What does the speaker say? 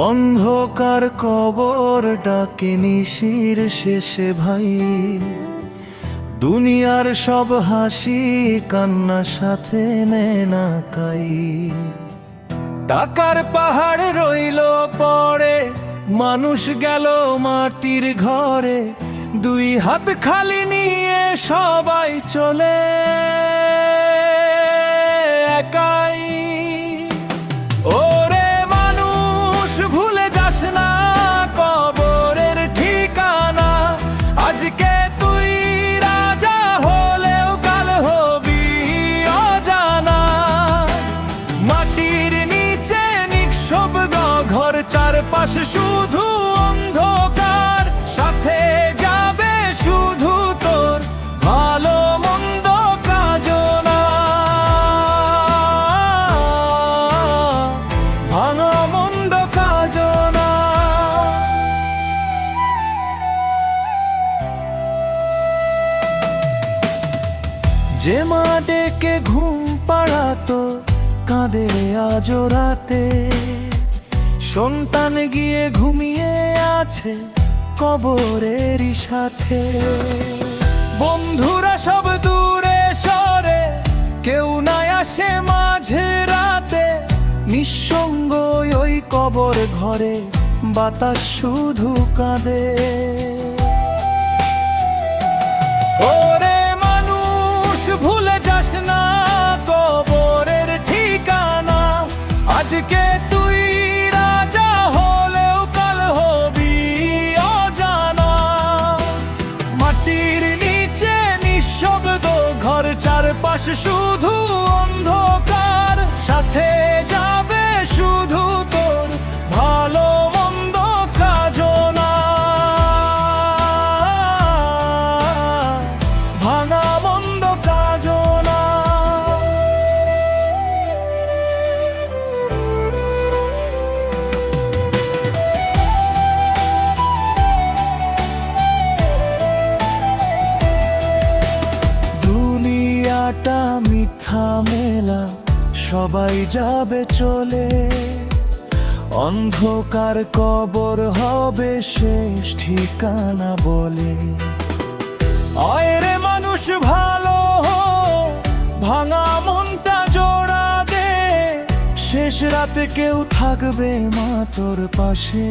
অন্ধকার কবর ডাকে নিশির শেষে ভাই, দুনিয়ার সব হাসি কান্না সাথে নেয় না কাই। টাকার পাহাড় রইল পড়ে, মানুষ গেল মাটির ঘরে, দুই হাত খালি নিয়ে সবাই চলে একাই। ওরে মানুষ ভুলে যাস না কবরের ঠিকানা, আজকে তুই রাজা হলেও কাল হবি অজানা। মাটির নিচে নিঃশব্দ ঘর, চারপাশ শুধু অন্ধকার, সাথে যাবে শুধু তোর ভালো মন্দ কাজনা। ভালো মন্দ কাজনা। যে মা ডেকে ঘুম পাড়াতো কাঁদে আজ রাতে, সন্তান গিয়ে ঘুমিয়ে আছে কবরেরই সাথে। বন্ধুরা সব দূরে সরে, কেউ নাই আসে মাঝে রাতে, নিঃসঙ্গ ওই কবর ঘরে বাতাস শুধু কাঁদে। ওরে মানুষ ভুলে যাস না কবরের ঠিকানা, আজকে তুই রাজা হলেও কাল হবি অজানা। মাটির নিচে নিঃশব্দ ঘর, চারপাশ শুধু অন্ধকার, সাথে যাবে শুধু তোর ভালো মন্দ কাজনা। ভাঙা মন্দ কাজনা। দুনিয়াটা মিথ্যা মেলা, সবাই যাবে চলে, অন্ধকার কবর হবে শেষ ঠিকানা বলে। আয়রে মানুষ ভালো হো, ভাঙা মনটা জোড়া দে, শেষ রাতে কেউ থাকবে মা তোর পাশে।